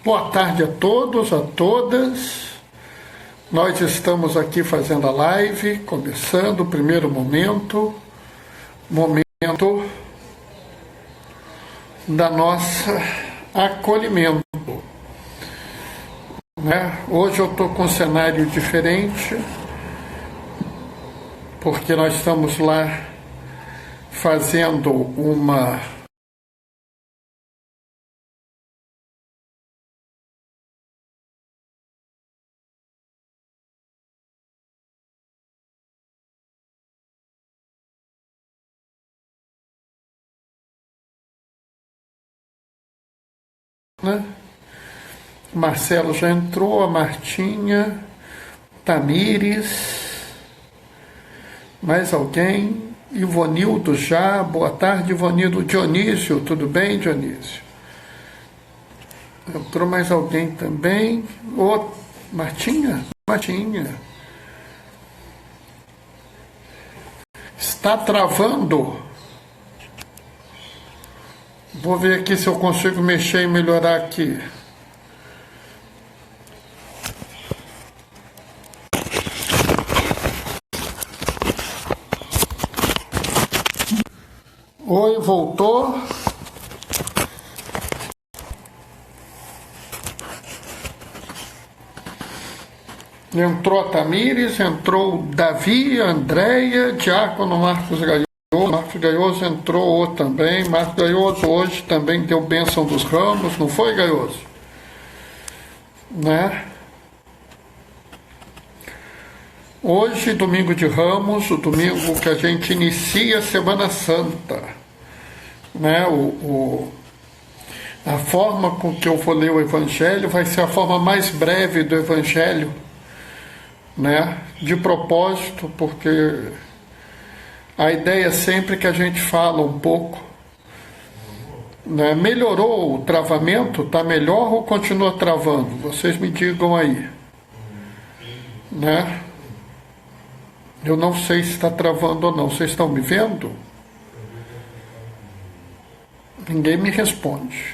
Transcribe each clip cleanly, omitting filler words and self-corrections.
Boa tarde a todos, a todas. Nós estamos aqui fazendo a live, começando o primeiro momento da nossa acolhimento. Hoje eu estou com um cenário diferente, porque nós estamos lá fazendo uma Marcelo já entrou, a Martinha, Tamires, mais alguém? Ivonildo já, boa tarde, Ivonildo. Dionísio, tudo bem, Dionísio? Entrou mais alguém também? Martinha? Martinha. Está travando? Vou ver aqui se eu consigo mexer e melhorar aqui. Oi, voltou. Entrou a Tamires, entrou o Davi, a Andréia, Diácono Marcos Gaioso. Marcos Gaioso entrou também. Marcos Gaioso hoje também deu bênção dos ramos, não foi, Gaioso? Hoje, domingo de Ramos, o domingo que a gente inicia a Semana Santa. A forma com que eu vou ler o Evangelho vai ser a forma mais breve do Evangelho, de propósito, porque a ideia é sempre que a gente fala um pouco. Melhorou o travamento? Está melhor ou continua travando? Vocês me digam aí. Eu não sei se está travando ou não. Vocês estão me vendo? Ninguém me responde.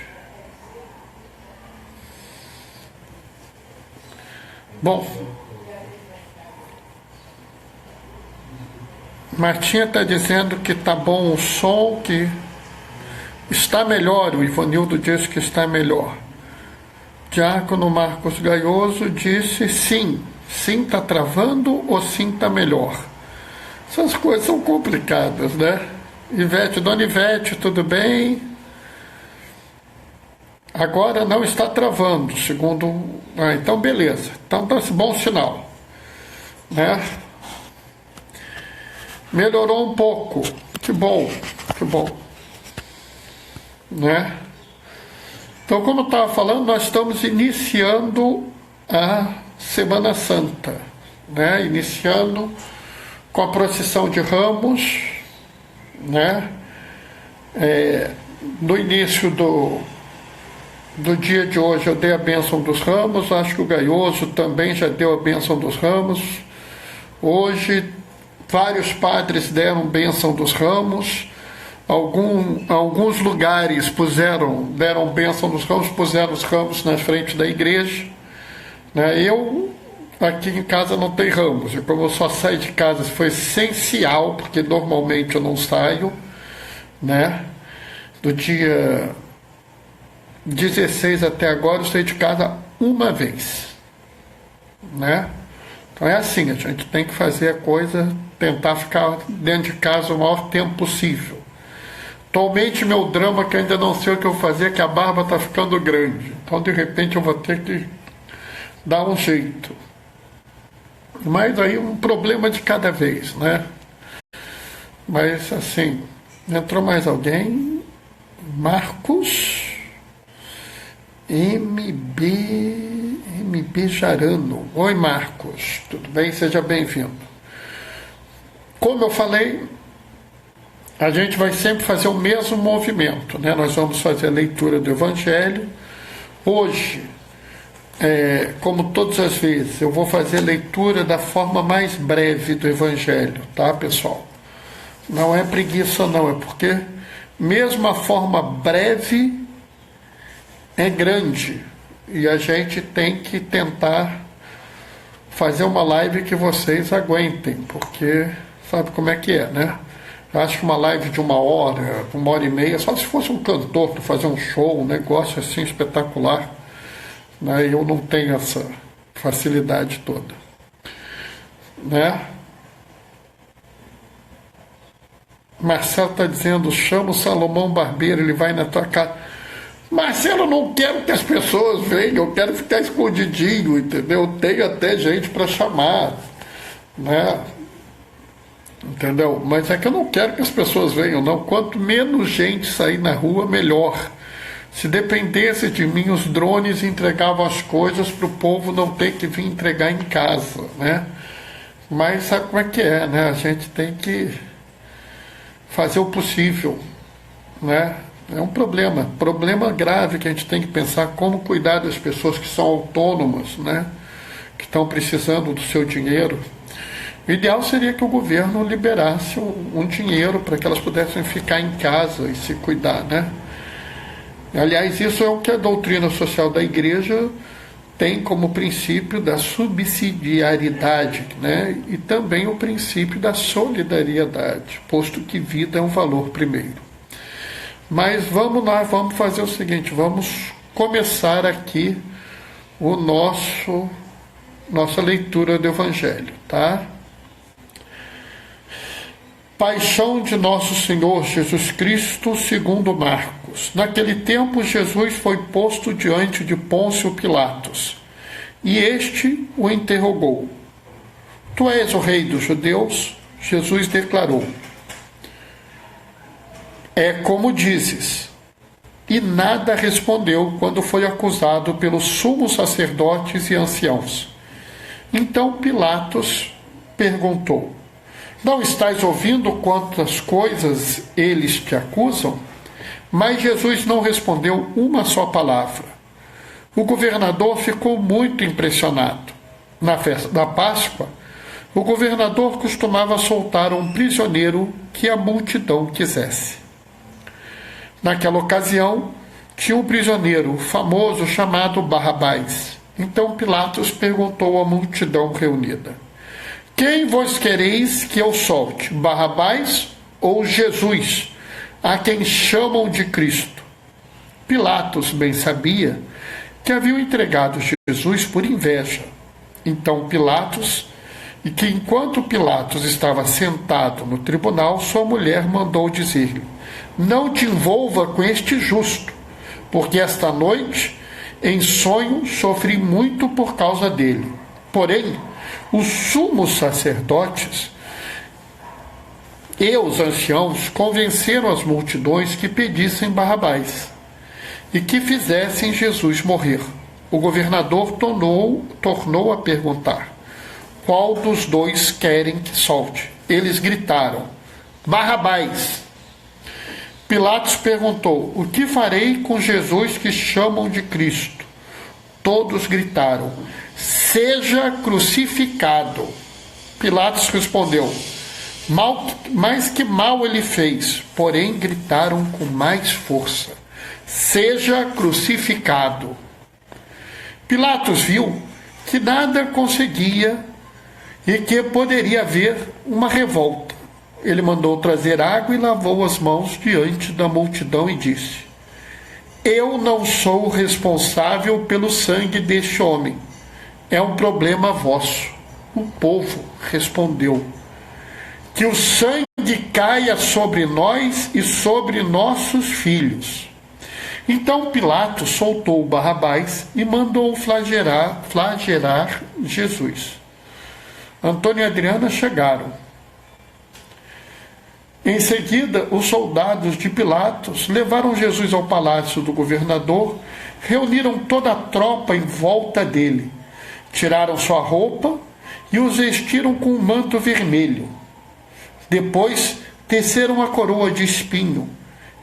Bom, Martinha está dizendo que está bom o som, que está melhor. O Ivonildo disse que está melhor. Diácono Marcos Gaioso disse sim. Sim está travando ou sim está melhor? Essas coisas são complicadas, Ivete, Dona Ivete, tudo bem? Agora não está travando, segundo... então beleza. Então está esse bom sinal. Melhorou um pouco. Que bom, que bom. Então, como eu estava falando, nós estamos iniciando a Semana Santa, iniciando com a procissão de Ramos, no início do dia de hoje eu dei a bênção dos ramos, acho que o Gaioso também já deu a bênção dos ramos. Hoje vários padres deram bênção dos ramos, alguns lugares deram bênção dos ramos, puseram os ramos na frente da igreja. Eu aqui em casa não tenho ramos, e como eu só saio de casa se for essencial, porque normalmente eu não saio, do dia 16 até agora eu saí de casa uma vez, Então é assim, a gente tem que fazer a coisa, tentar ficar dentro de casa o maior tempo possível. Atualmente meu drama, que ainda não sei o que eu vou fazer, é que a barba está ficando grande, então de repente eu vou ter que dar um jeito. Mas aí um problema de cada vez, Mas assim, entrou mais alguém? Marcos MB Jarano. Oi, Marcos, tudo bem? Seja bem-vindo. Como eu falei, a gente vai sempre fazer o mesmo movimento, Nós vamos fazer a leitura do Evangelho. Hoje, como todas as vezes, eu vou fazer a leitura da forma mais breve do Evangelho, tá, pessoal? Não é preguiça, não, é porque mesmo a forma breve é grande. E a gente tem que tentar fazer uma live que vocês aguentem, porque sabe como é que é, né? Eu acho que uma live de 1 hora e meia, só se fosse um cantor para fazer um show, um negócio assim espetacular, né? Eu não tenho essa facilidade toda, né? Marcelo está dizendo, chama o Salomão Barbeiro, ele vai na tua casa. Marcelo, eu não quero que as pessoas venham, eu quero ficar escondidinho, entendeu? Tem até gente para chamar, né? Entendeu? Mas é que eu não quero que as pessoas venham, não. Quanto menos gente sair na rua, melhor. Se dependesse de mim, os drones entregavam as coisas para o povo não ter que vir entregar em casa, né? Mas sabe como é que é, né? A gente tem que fazer o possível, né? É um problema grave que a gente tem que pensar como cuidar das pessoas que são autônomas, né? Que estão precisando do seu dinheiro. O ideal seria que o governo liberasse um dinheiro para que elas pudessem ficar em casa e se cuidar, né? Aliás, isso é o que a doutrina social da Igreja tem como princípio da subsidiariedade, né? E também o princípio da solidariedade, posto que vida é um valor primeiro. Mas vamos lá, vamos fazer o seguinte, vamos começar aqui nossa leitura do Evangelho, tá? Paixão de Nosso Senhor Jesus Cristo segundo Marcos. Naquele tempo, Jesus foi posto diante de Pôncio Pilatos, e este o interrogou. Tu és o rei dos judeus? Jesus declarou. É como dizes. E nada respondeu quando foi acusado pelos sumos sacerdotes e anciãos. Então Pilatos perguntou, não estás ouvindo quantas coisas eles te acusam? Mas Jesus não respondeu uma só palavra. O governador ficou muito impressionado. Na festa da Páscoa, o governador costumava soltar um prisioneiro que a multidão quisesse. Naquela ocasião, tinha um prisioneiro famoso chamado Barrabás. Então Pilatos perguntou à multidão reunida, quem vós quereis que eu solte, Barrabás ou Jesus, a quem chamam de Cristo? Pilatos bem sabia que haviam entregado Jesus por inveja. Então enquanto Pilatos estava sentado no tribunal, sua mulher mandou dizer-lhe, não te envolva com este justo, porque esta noite, em sonho, sofri muito por causa dele. Porém, os sumos sacerdotes e os anciãos convenceram as multidões que pedissem Barrabás e que fizessem Jesus morrer. O governador tornou a perguntar, qual dos dois querem que solte? Eles gritaram, Barrabás. Pilatos perguntou, o que farei com Jesus que chamam de Cristo? Todos gritaram, seja crucificado. Pilatos respondeu, mas que mal ele fez? Porém gritaram com mais força, seja crucificado. Pilatos viu que nada conseguia e que poderia haver uma revolta. Ele mandou trazer água e lavou as mãos diante da multidão e disse, eu não sou responsável pelo sangue deste homem. É um problema vosso. O povo respondeu, que o sangue caia sobre nós e sobre nossos filhos. Então Pilatos soltou Barrabás e mandou flagelar Jesus. Antônio e Adriana chegaram. Em seguida, os soldados de Pilatos levaram Jesus ao palácio do governador, reuniram toda a tropa em volta dele, tiraram sua roupa e os vestiram com um manto vermelho. Depois, teceram a coroa de espinho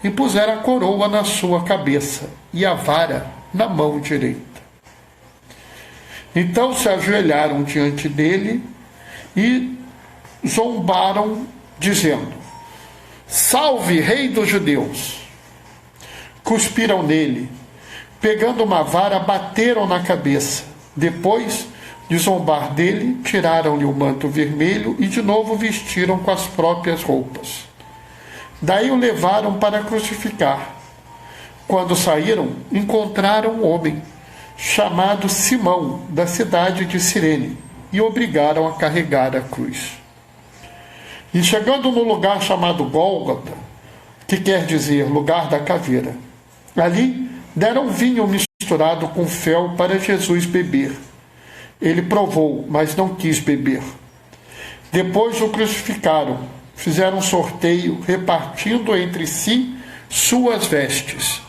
e puseram a coroa na sua cabeça e a vara na mão direita. Então se ajoelharam diante dele e zombaram, dizendo, salve, rei dos judeus! Cuspiram nele, pegando uma vara, bateram na cabeça. Depois de zombar dele, tiraram-lhe o manto vermelho e de novo vestiram com as próprias roupas. Daí o levaram para crucificar. Quando saíram, encontraram um homem chamado Simão, da cidade de Cirene, e obrigaram a carregar a cruz. E chegando no lugar chamado Gólgota, que quer dizer lugar da caveira, ali deram vinho misturado com fel para Jesus beber. Ele provou, mas não quis beber. Depois o crucificaram, fizeram um sorteio, repartindo entre si suas vestes,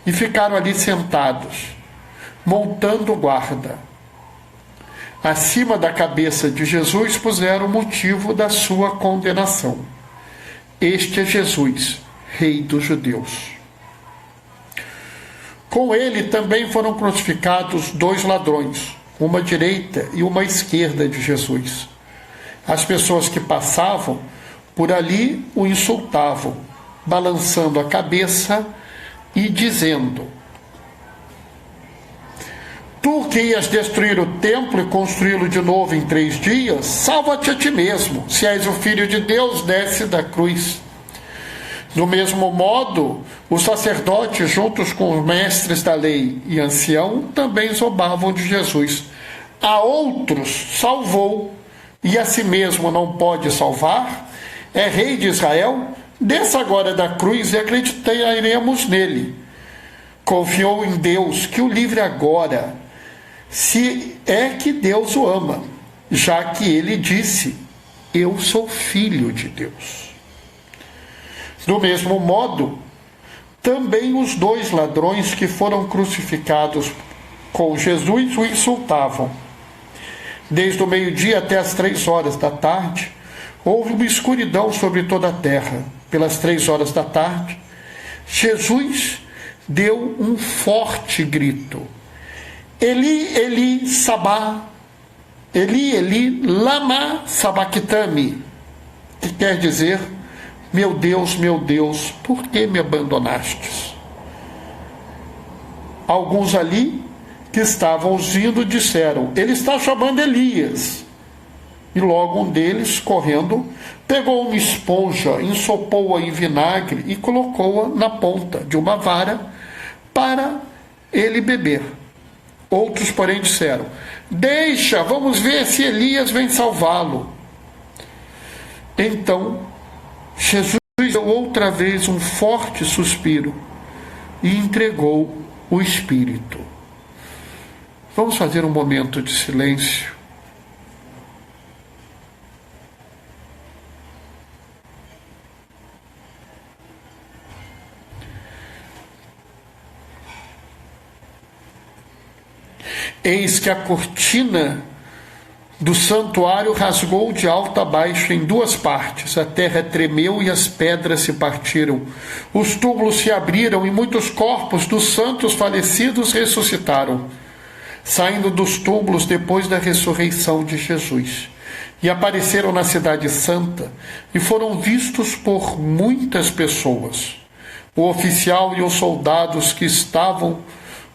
e ficaram ali sentados, montando guarda. Acima da cabeça de Jesus puseram o motivo da sua condenação. Este é Jesus, Rei dos Judeus. Com ele também foram crucificados 2 ladrões, uma à direita e uma à esquerda de Jesus. As pessoas que passavam por ali o insultavam, balançando a cabeça e dizendo: Tu que ias destruir o templo e construí-lo de novo em 3 dias, salva-te a ti mesmo. Se és o Filho de Deus, desce da cruz. Do mesmo modo, os sacerdotes, juntos com os mestres da lei e ancião, também zombavam de Jesus. A outros salvou, e a si mesmo não pode salvar? É rei de Israel? Desça agora da cruz e acreditaremos nele. Confiou em Deus, que o livre agora, se é que Deus o ama, já que ele disse: eu sou filho de Deus. Do mesmo modo, também os 2 ladrões que foram crucificados com Jesus o insultavam. Desde o meio-dia até as 3 horas da tarde, houve uma escuridão sobre toda a terra. Pelas 3 horas da tarde, Jesus deu um forte grito: Eli, Eli, Eli, Eli, lama sabachthani, que quer dizer: meu Deus, por que me abandonastes? Alguns ali que estavam ouvindo disseram: ele está chamando Elias. E logo um deles, correndo, pegou uma esponja, ensopou-a em vinagre e colocou-a na ponta de uma vara para ele beber. Outros, porém, disseram: deixa, vamos ver se Elias vem salvá-lo. Então Jesus deu outra vez um forte suspiro e entregou o Espírito. Vamos fazer um momento de silêncio. Eis que a cortina do santuário rasgou de alto a baixo em 2 partes. A terra tremeu e as pedras se partiram. Os túmulos se abriram e muitos corpos dos santos falecidos ressuscitaram, saindo dos túmulos depois da ressurreição de Jesus. E apareceram na cidade santa e foram vistos por muitas pessoas. O oficial e os soldados que estavam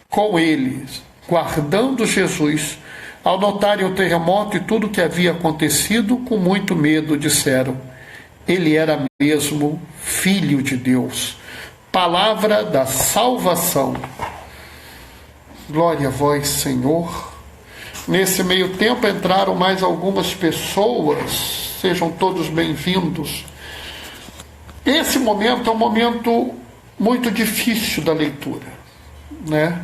com eles, guardando Jesus, ao notarem o terremoto e tudo o que havia acontecido, com muito medo disseram: ele era mesmo Filho de Deus. Palavra da salvação. Glória a vós, Senhor. Nesse meio tempo entraram mais algumas pessoas. Sejam todos bem-vindos. Esse momento é um momento muito difícil da leitura, né?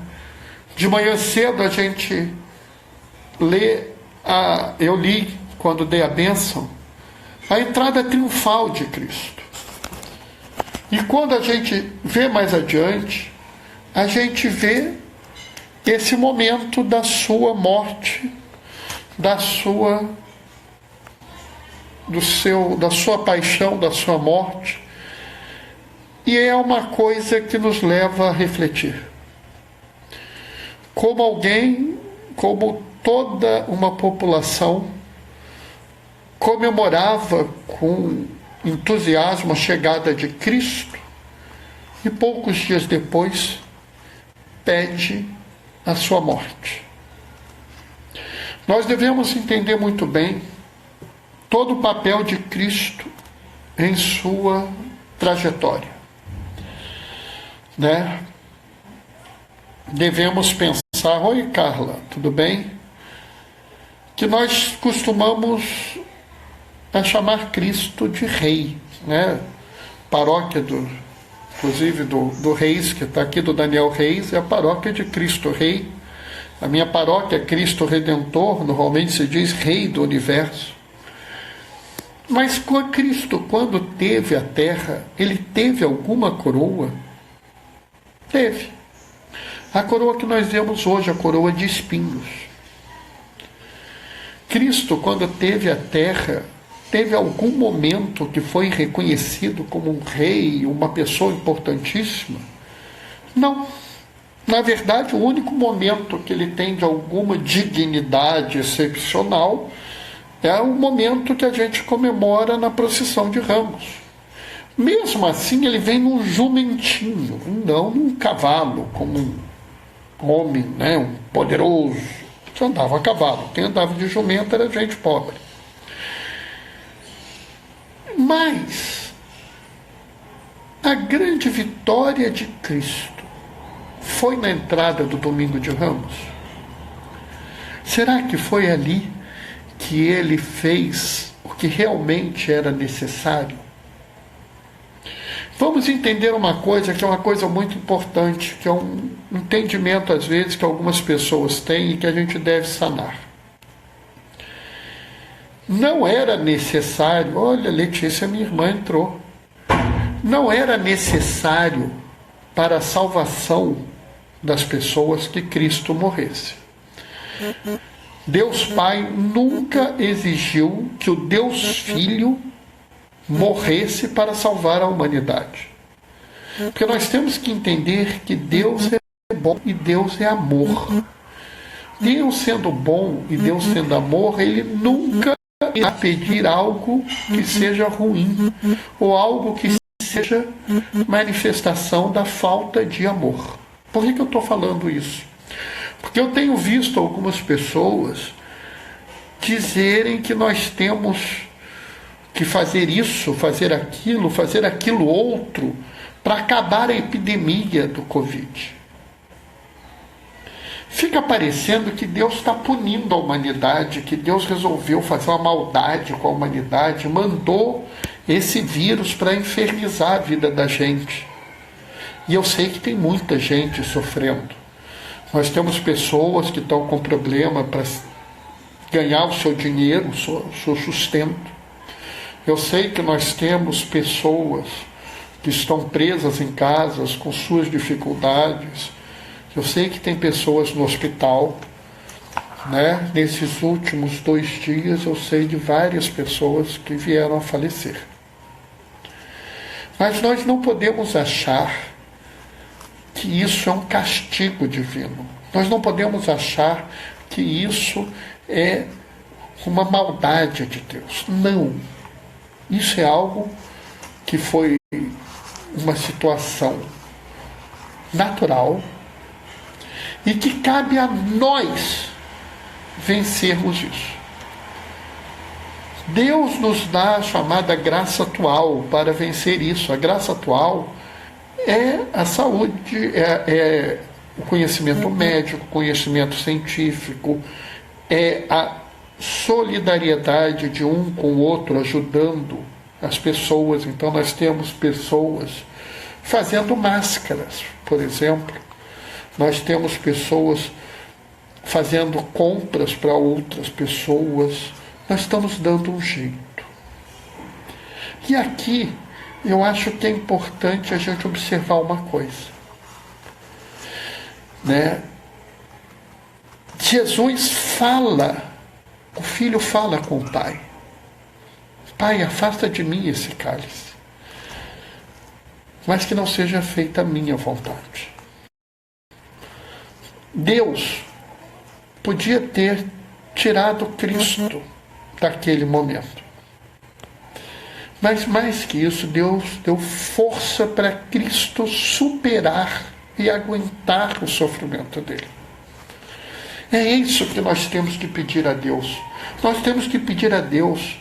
De manhã cedo a gente eu li, quando dei a bênção, a entrada triunfal de Cristo. E quando a gente vê mais adiante, a gente vê esse momento da sua morte, da sua paixão, da sua morte. E é uma coisa que nos leva a refletir. Como toda uma população comemorava com entusiasmo a chegada de Cristo, e poucos dias depois pede a sua morte. Nós devemos entender muito bem todo o papel de Cristo em sua trajetória, né? Devemos pensar, oi Carla, tudo bem? Que nós costumamos chamar Cristo de Rei, né? Paróquia inclusive do Reis, que está aqui, do Daniel Reis, é a paróquia de Cristo Rei. A minha paróquia, Cristo Redentor, normalmente se diz Rei do Universo. Mas com Cristo, quando teve a terra, ele teve alguma coroa? Teve. A coroa que nós vemos hoje, a coroa de espinhos. Cristo, quando teve a terra, teve algum momento que foi reconhecido como um rei, uma pessoa importantíssima? Não. Na verdade, o único momento que ele tem de alguma dignidade excepcional é o momento que a gente comemora na procissão de Ramos. Mesmo assim, ele vem num jumentinho, não num cavalo, como um homem, né, um poderoso, que andava a cavalo. Quem andava de jumento era gente pobre. Mas a grande vitória de Cristo foi na entrada do Domingo de Ramos? Será que foi ali que ele fez o que realmente era necessário? Vamos entender uma coisa que é uma coisa muito importante, que é um entendimento, às vezes, que algumas pessoas têm e que a gente deve sanar. Não era necessário, olha, Letícia, minha irmã entrou. Não era necessário para a salvação das pessoas que Cristo morresse. Deus Pai nunca exigiu que o Deus Filho morresse para salvar a humanidade. Porque nós temos que entender que Deus é bom e Deus é amor. Deus sendo bom e Deus sendo amor, ele nunca irá pedir algo que seja ruim ou algo que seja manifestação da falta de amor. Por que eu estou falando isso? Porque eu tenho visto algumas pessoas dizerem que nós temos que fazer isso, fazer aquilo outro, para acabar a epidemia do Covid. Fica parecendo que Deus está punindo a humanidade, que Deus resolveu fazer uma maldade com a humanidade, mandou esse vírus para infernizar a vida da gente. E eu sei que tem muita gente sofrendo. Nós temos pessoas que estão com problema para ganhar o seu dinheiro, o seu sustento. Eu sei que nós temos pessoas que estão presas em casas com suas dificuldades. Eu sei que tem pessoas no hospital, né? Nesses últimos 2 dias eu sei de várias pessoas que vieram a falecer. Mas nós não podemos achar que isso é um castigo divino. Nós não podemos achar que isso é uma maldade de Deus. Não. Isso é algo que foi uma situação natural e que cabe a nós vencermos isso. Deus nos dá a chamada graça atual para vencer isso. A graça atual é a saúde, é o conhecimento médico, conhecimento científico, é a solidariedade de um com o outro, ajudando as pessoas. Então nós temos pessoas fazendo máscaras, por exemplo. Nós temos pessoas fazendo compras para outras pessoas. Nós estamos dando um jeito. E aqui eu acho que é importante a gente observar uma coisa, né? Jesus fala, o filho fala com o pai: Pai, afasta de mim esse cálice, mas que não seja feita a minha vontade. Deus podia ter tirado Cristo daquele momento. Mas mais que isso, Deus deu força para Cristo superar e aguentar o sofrimento dele. É isso que nós temos que pedir a Deus. Nós temos que pedir a Deus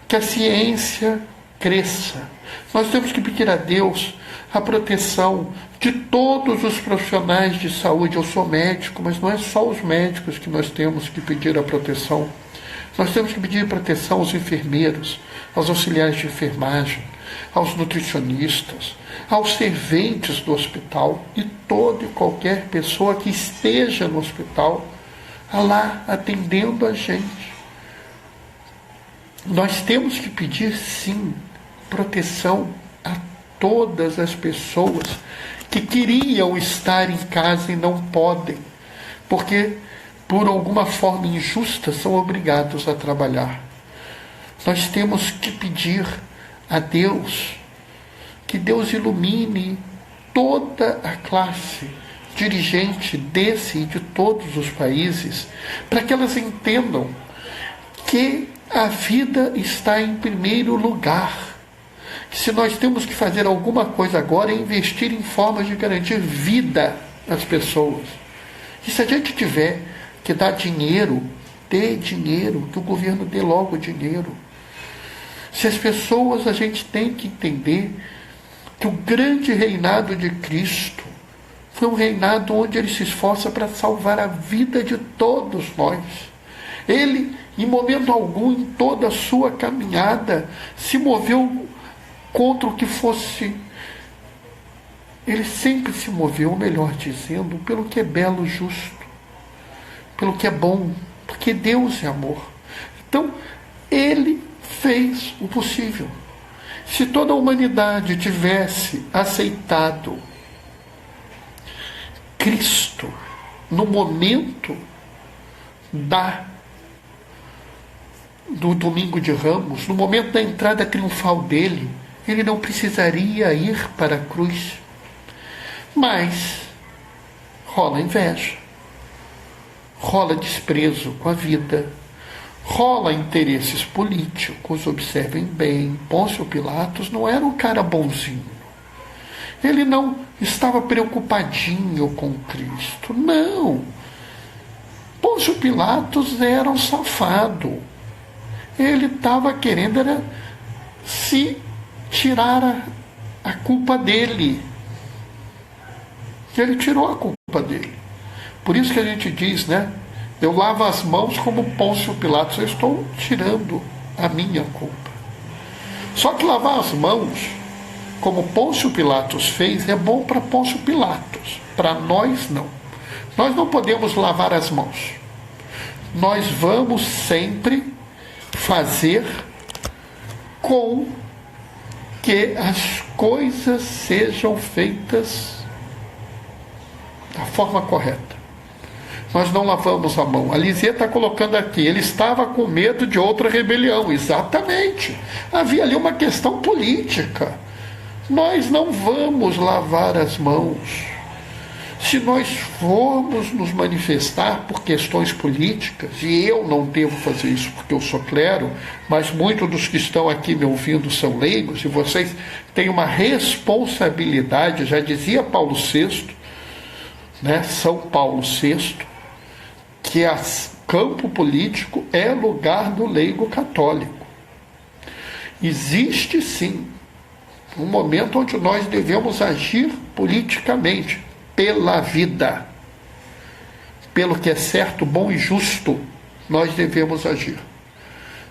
que a ciência cresça. Nós temos que pedir a Deus a proteção de todos os profissionais de saúde. Eu sou médico, mas não é só os médicos que nós temos que pedir a proteção. Nós temos que pedir proteção aos enfermeiros, aos auxiliares de enfermagem, aos nutricionistas, aos serventes do hospital e toda e qualquer pessoa que esteja no hospital lá atendendo a gente. Nós temos que pedir, sim, proteção a todas as pessoas que queriam estar em casa e não podem, porque por alguma forma injusta são obrigados a trabalhar. Nós temos que pedir a Deus que Deus ilumine toda a classe dirigente desse e de todos os países, para que elas entendam que a vida está em primeiro lugar. Que se nós temos que fazer alguma coisa agora é investir em formas de garantir vida às pessoas. E se a gente tiver que dar dinheiro, dê dinheiro, que o governo dê logo dinheiro. Se as pessoas, a gente tem que entender que o grande reinado de Cristo foi um reinado onde ele se esforça para salvar a vida de todos nós. Ele, em momento algum, em toda a sua caminhada, se moveu contra o que fosse. Ele sempre se moveu, melhor dizendo, pelo que é belo, justo, pelo que é bom, porque Deus é amor. Então, ele fez o possível. Se toda a humanidade tivesse aceitado Cristo no momento do domingo de Ramos, no momento da entrada triunfal dele, ele não precisaria ir para a cruz. Mas rola inveja, rola desprezo com a vida, rola interesses políticos. Observem bem, Pôncio Pilatos não era um cara bonzinho. Ele não estava preocupadinho com Cristo. Não. Pôncio Pilatos era um safado. Ele estava querendo se tirar a culpa dele. Ele tirou a culpa dele. Por isso que a gente diz, né? Eu lavo as mãos como Pôncio Pilatos. Eu estou tirando a minha culpa. Só que lavar as mãos, como Pôncio Pilatos fez, é bom para Pôncio Pilatos. Para nós, não. Nós não podemos lavar as mãos. Nós vamos sempre fazer com que as coisas sejam feitas da forma correta. Nós não lavamos a mão. A Lizia está colocando aqui, ele estava com medo de outra rebelião. Exatamente. Havia ali uma questão política. Nós não vamos lavar as mãos. Se nós formos nos manifestar por questões políticas, e eu não devo fazer isso porque eu sou clero, mas muitos dos que estão aqui me ouvindo são leigos, e vocês têm uma responsabilidade, já dizia Paulo VI, né, São Paulo VI, que o campo político é lugar do leigo católico. Existe sim um momento onde nós devemos agir politicamente, pela vida, pelo que é certo, bom e justo, nós devemos agir.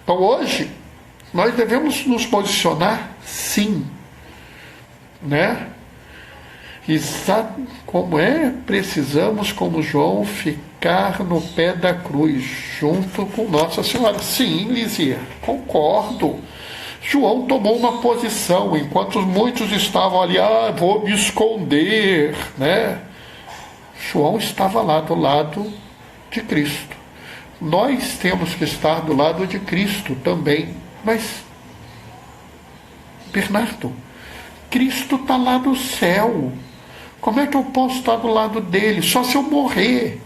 Então hoje, nós devemos nos posicionar sim, né? Como precisamos, como João, ficar no pé da cruz, junto com Nossa Senhora. Sim, Lizia, concordo. João tomou uma posição, enquanto muitos estavam ali, vou me esconder, né? João estava lá do lado de Cristo. Nós temos que estar do lado de Cristo também. Mas, Bernardo, Cristo está lá no céu. Como é que eu posso estar do lado dele? Só se eu morrer.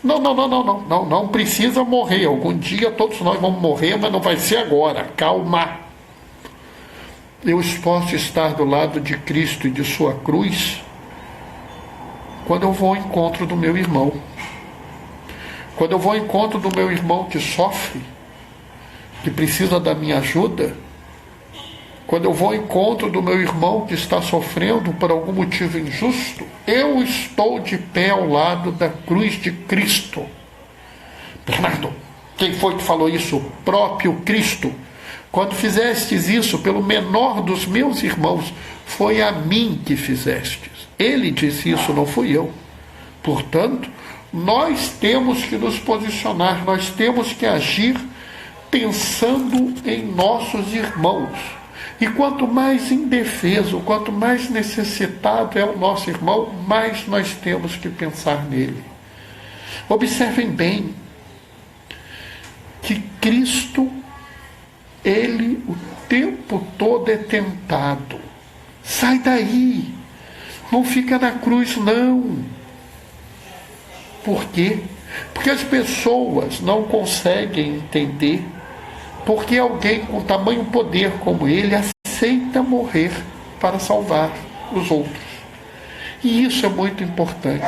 Não precisa morrer. Algum dia todos nós vamos morrer, mas não vai ser agora. Calma. Eu posso estar do lado de Cristo e de sua cruz quando eu vou ao encontro do meu irmão. Quando eu vou ao encontro do meu irmão que sofre, que precisa da minha ajuda, quando eu vou ao encontro do meu irmão que está sofrendo por algum motivo injusto, eu estou de pé ao lado da cruz de Cristo. Bernardo, quem foi que falou isso? O próprio Cristo. Quando fizestes isso pelo menor dos meus irmãos, foi a mim que fizestes. Ele disse isso, não fui eu. Portanto, nós temos que nos posicionar, nós temos que agir pensando em nossos irmãos. E quanto mais indefeso, quanto mais necessitado é o nosso irmão, mais nós temos que pensar nele. Observem bem que Cristo, ele o tempo todo é tentado. Sai daí, não fica na cruz não. Por quê? Porque as pessoas não conseguem entender porque alguém com tamanho poder como ele aceita morrer para salvar os outros. E isso é muito importante,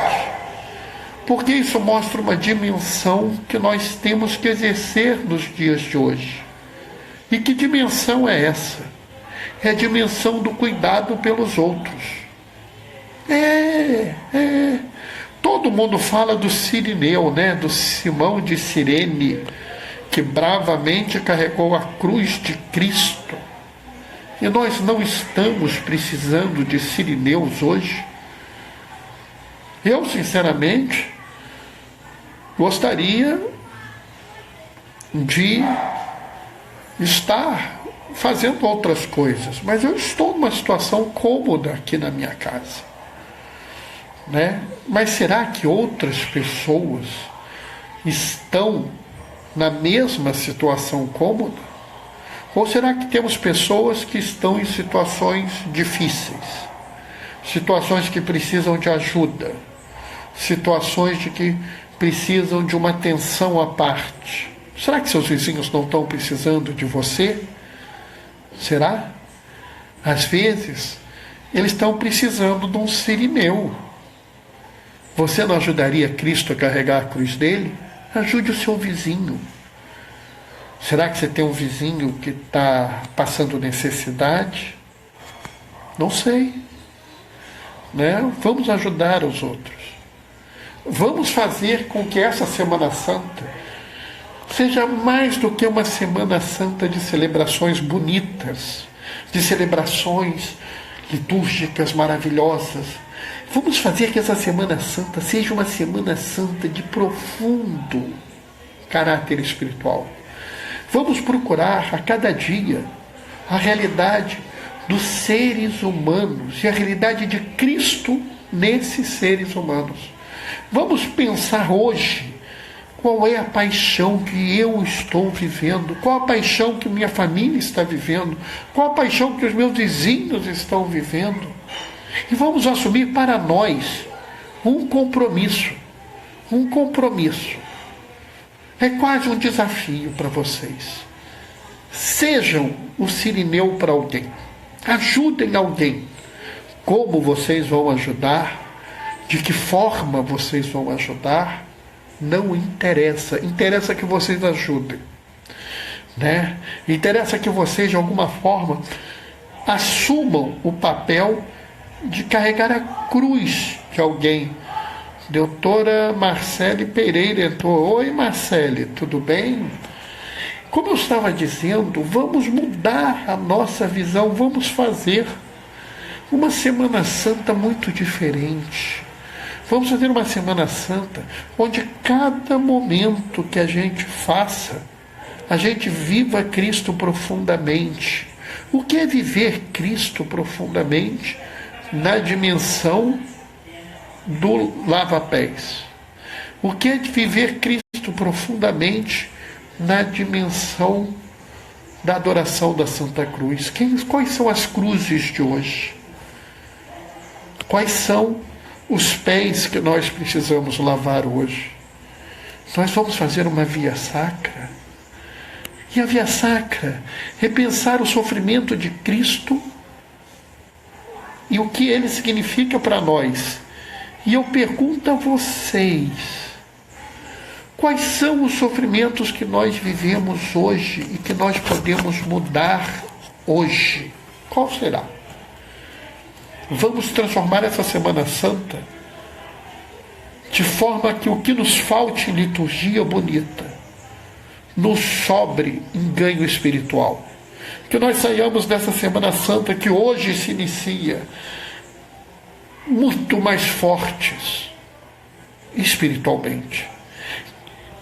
porque isso mostra uma dimensão que nós temos que exercer nos dias de hoje. E que dimensão é essa? É a dimensão do cuidado pelos outros. Todo mundo fala do Cirineu, né? Do Simão de Cirene, que bravamente carregou a cruz de Cristo. E nós não estamos precisando de Cirineus hoje. Eu, sinceramente, gostaria de estar fazendo outras coisas, mas eu estou numa situação cômoda aqui na minha casa, né? Mas será que outras pessoas estão na mesma situação cômoda? Ou será que temos pessoas que estão em situações difíceis, situações que precisam de ajuda, situações de que precisam de uma atenção à parte? Será que seus vizinhos não estão precisando de você? Será? Às vezes, eles estão precisando de um Cirineu. Você não ajudaria Cristo a carregar a cruz dele? Ajude o seu vizinho. Será que você tem um vizinho que está passando necessidade? Não sei. Né? Vamos ajudar os outros. Vamos fazer com que essa Semana Santa seja mais do que uma Semana Santa de celebrações bonitas, de celebrações litúrgicas maravilhosas. Vamos fazer que essa Semana Santa seja uma Semana Santa de profundo caráter espiritual. Vamos procurar a cada dia a realidade dos seres humanos e a realidade de Cristo nesses seres humanos. Vamos pensar hoje qual é a paixão que eu estou vivendo, qual a paixão que minha família está vivendo, qual a paixão que os meus vizinhos estão vivendo. E vamos assumir para nós um compromisso. Um compromisso. É quase um desafio para vocês. Sejam o Cirineu para alguém. Ajudem alguém. Como vocês vão ajudar? De que forma vocês vão ajudar? Não interessa. Interessa que vocês ajudem. Né? Interessa que vocês, de alguma forma, assumam o papel de carregar a cruz de alguém. Doutora Marcele Pereira entrou. Oi, Marcele, tudo bem? Como eu estava dizendo, vamos mudar a nossa visão, vamos fazer uma Semana Santa muito diferente. Vamos fazer uma Semana Santa onde cada momento que a gente faça, a gente viva Cristo profundamente. O que é viver Cristo profundamente? Na dimensão do lava-pés. O que é viver Cristo profundamente na dimensão da adoração da Santa Cruz? Quais são as cruzes de hoje? Quais são os pés que nós precisamos lavar hoje? Nós vamos fazer uma via sacra. E a via sacra é pensar o sofrimento de Cristo e o que ele significa para nós. E eu pergunto a vocês, quais são os sofrimentos que nós vivemos hoje e que nós podemos mudar hoje? Qual será? Vamos transformar essa Semana Santa de forma que o que nos falte em liturgia bonita nos sobre em ganho espiritual. Que nós saiamos dessa Semana Santa que hoje se inicia muito mais fortes espiritualmente.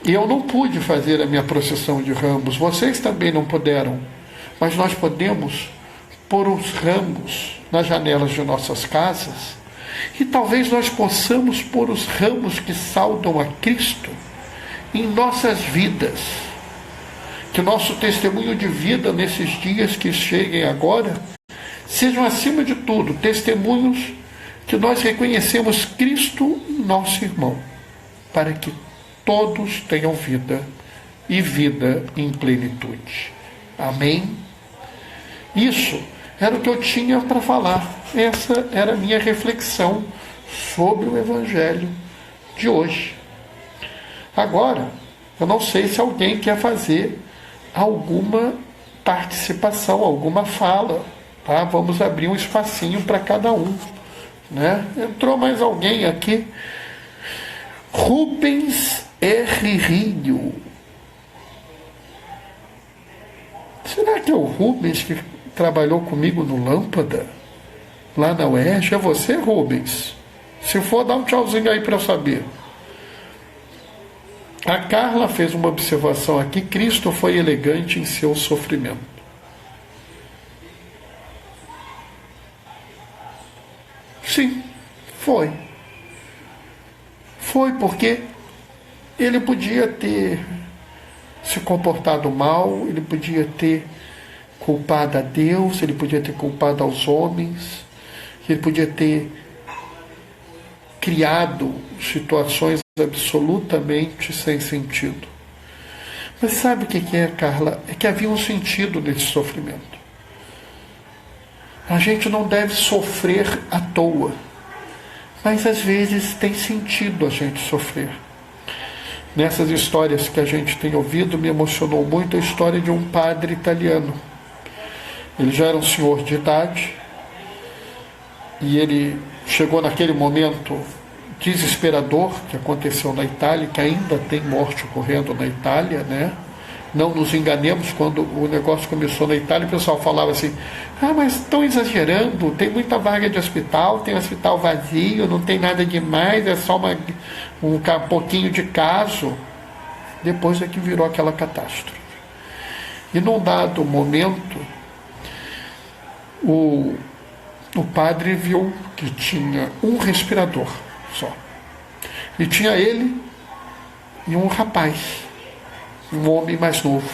Eu não pude fazer a minha procissão de ramos, vocês também não puderam, mas nós podemos pôr os ramos nas janelas de nossas casas e talvez nós possamos pôr os ramos que saudam a Cristo em nossas vidas. Que o nosso testemunho de vida nesses dias que cheguem agora sejam, acima de tudo, testemunhos que nós reconhecemos Cristo em nosso irmão, para que todos tenham vida e vida em plenitude. Amém? Isso era o que eu tinha para falar. Essa era a minha reflexão sobre o Evangelho de hoje. Agora, eu não sei se alguém quer fazer alguma participação, alguma fala, tá? Vamos abrir um espacinho para cada um, né? Entrou mais alguém aqui. Rubens R. Rio. Será que é o Rubens que trabalhou comigo no Lâmpada, lá na UERJ? É você, Rubens? Se for, dá um tchauzinho aí para eu saber. A Carla fez uma observação aqui: Cristo foi elegante em seu sofrimento. Sim, foi. Foi porque ele podia ter se comportado mal, ele podia ter culpado a Deus, ele podia ter culpado aos homens, ele podia ter criado situações absolutamente sem sentido. Mas sabe o que é, Carla? É que havia um sentido nesse sofrimento. A gente não deve sofrer à toa, mas às vezes tem sentido a gente sofrer. Nessas histórias que a gente tem ouvido, me emocionou muito a história de um padre italiano. Ele já era um senhor de idade e ele chegou naquele momento desesperador que aconteceu na Itália, que ainda tem morte ocorrendo na Itália, né? Não nos enganemos, quando o negócio começou na Itália, o pessoal falava assim: mas estão exagerando, tem muita vaga de hospital, tem hospital vazio, não tem nada demais, é só um pouquinho de caso. Depois é que virou aquela catástrofe. E num dado momento, o padre viu que tinha um respirador só. E tinha ele e um rapaz, um homem mais novo.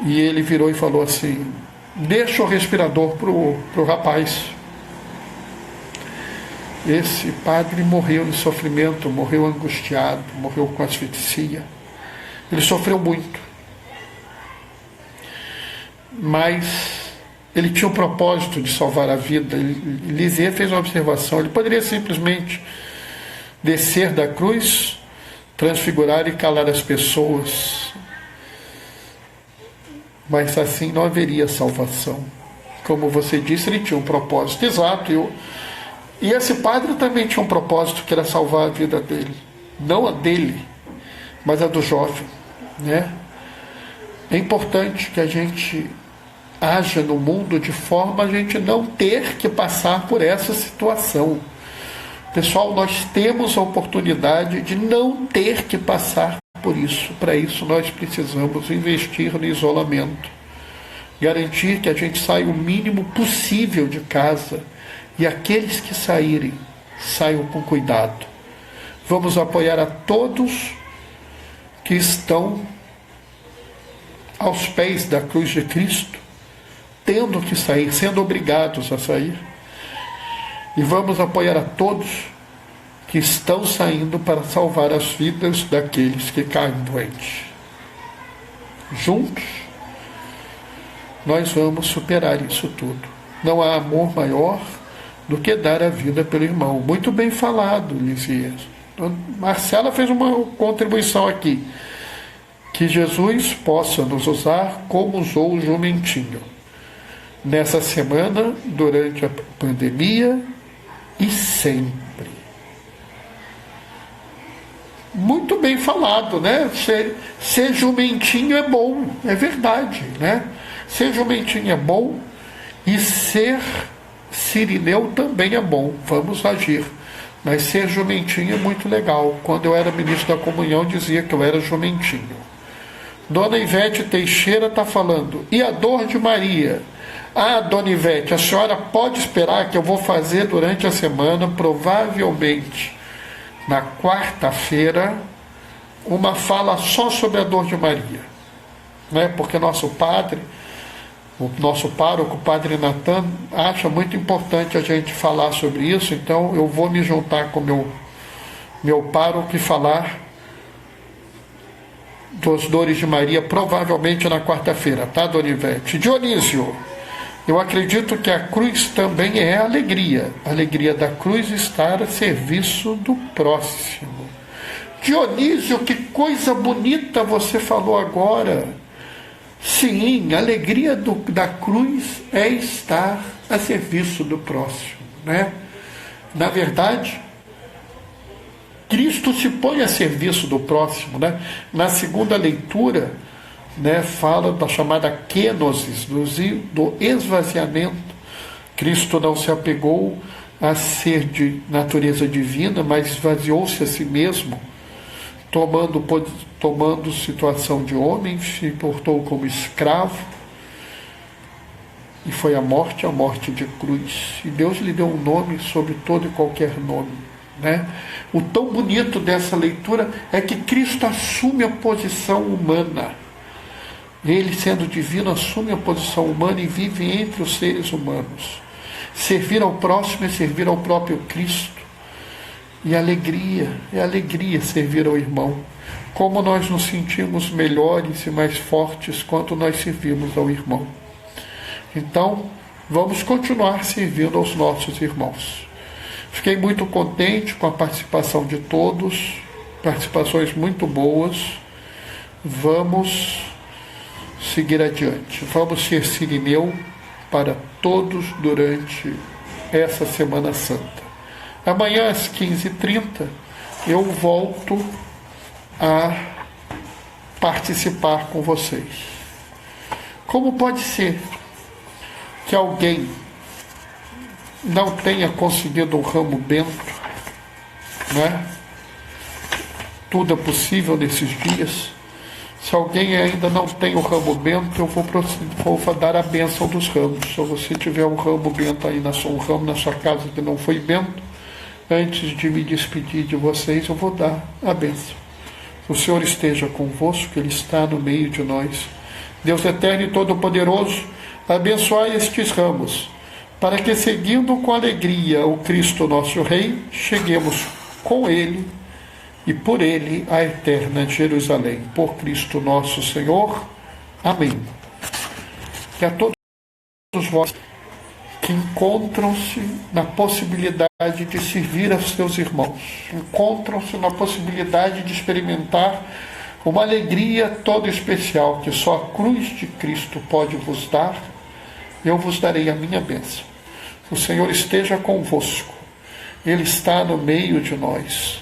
E ele virou e falou assim: deixa o respirador pro rapaz. Esse padre morreu em sofrimento, morreu angustiado, morreu com asfixia. Ele sofreu muito. Mas ele tinha o propósito de salvar a vida. Lisieux fez uma observação: ele poderia simplesmente descer da cruz, transfigurar e calar as pessoas, mas assim não haveria salvação. Como você disse, ele tinha um propósito exato, e esse padre também tinha um propósito, que era salvar a vida dele, não a dele, mas a do jovem, né? É importante que a gente haja no mundo de forma a gente não ter que passar por essa situação. Pessoal, nós temos a oportunidade de não ter que passar por isso. Para isso, nós precisamos investir no isolamento, garantir que a gente saia o mínimo possível de casa, e aqueles que saírem, saiam com cuidado. Vamos apoiar a todos que estão aos pés da cruz de Cristo, tendo que sair, sendo obrigados a sair. E vamos apoiar a todos que estão saindo para salvar as vidas daqueles que caem doentes. Juntos, nós vamos superar isso tudo. Não há amor maior, do que dar a vida pelo irmão. Muito bem falado, Lisias. Marcela fez uma contribuição aqui. Que Jesus possa nos usar como usou o jumentinho nessa semana, durante a pandemia e sempre. Muito bem falado, né? Ser jumentinho é bom, é verdade, né? Ser jumentinho é bom e ser sirineu também é bom. Vamos agir. Mas ser jumentinho é muito legal. Quando eu era ministro da comunhão, dizia que eu era jumentinho. Dona Ivete Teixeira está falando. E a dor de Maria? Ah, Dona Ivete, a senhora pode esperar que eu vou fazer durante a semana, provavelmente na quarta-feira, uma fala só sobre a dor de Maria. Né? Porque nosso padre, o nosso pároco, o padre Natan, acha muito importante a gente falar sobre isso, então eu vou me juntar com meu pároco e falar das dores de Maria, provavelmente na quarta-feira, tá, Dona Ivete? Dionísio, eu acredito que a cruz também é alegria. A alegria da cruz estar a serviço do próximo. Dionísio, que coisa bonita você falou agora. Sim, a alegria da cruz é estar a serviço do próximo, né? Na verdade, Cristo se põe a serviço do próximo, né? Na segunda leitura, né, fala da chamada kenosis, do esvaziamento. Cristo não se apegou a ser de natureza divina, mas esvaziou-se a si mesmo, tomando situação de homem, se portou como escravo, e foi a morte de cruz. E Deus lhe deu um nome sobre todo e qualquer nome, né? O tão bonito dessa leitura é que Cristo assume a posição humana. Ele, sendo divino, assume a posição humana e vive entre os seres humanos. Servir ao próximo é servir ao próprio Cristo. E é alegria servir ao irmão. Como nós nos sentimos melhores e mais fortes quando nós servimos ao irmão. Então, vamos continuar servindo aos nossos irmãos. Fiquei muito contente com a participação de todos, participações muito boas. Vamos seguir adiante. Vamos ser sirineu para todos durante essa Semana Santa. Amanhã às 15h30 eu volto a participar com vocês. Como pode ser que alguém não tenha conseguido um ramo bento, né? Tudo é possível nesses dias. Se alguém ainda não tem o ramo bento, eu vou dar a bênção dos ramos. Se você tiver um ramo bento aí, um ramo na sua casa que não foi bento, antes de me despedir de vocês, eu vou dar a bênção. O Senhor esteja convosco, Ele está no meio de nós. Deus eterno e todo-poderoso, abençoai estes ramos, para que, seguindo com alegria o Cristo nosso Rei, cheguemos com Ele e por Ele à eterna Jerusalém. Por Cristo nosso Senhor. Amém. Que a todos vós que encontram-se na possibilidade de servir aos seus irmãos, encontram-se na possibilidade de experimentar uma alegria toda especial que só a cruz de Cristo pode vos dar, eu vos darei a minha bênção. O Senhor esteja convosco, Ele está no meio de nós.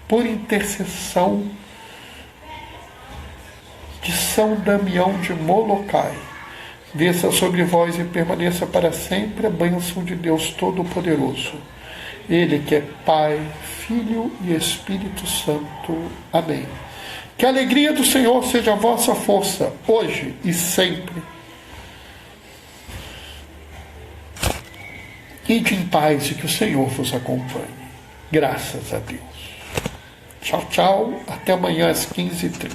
Por intercessão de São Damião de Molokai, desça sobre vós e permaneça para sempre a bênção de Deus Todo-Poderoso. Ele que é Pai, Filho e Espírito Santo. Amém. Que a alegria do Senhor seja a vossa força, hoje e sempre. Ide em paz e que o Senhor vos acompanhe. Graças a Deus. Tchau, tchau. Até amanhã às 15h30.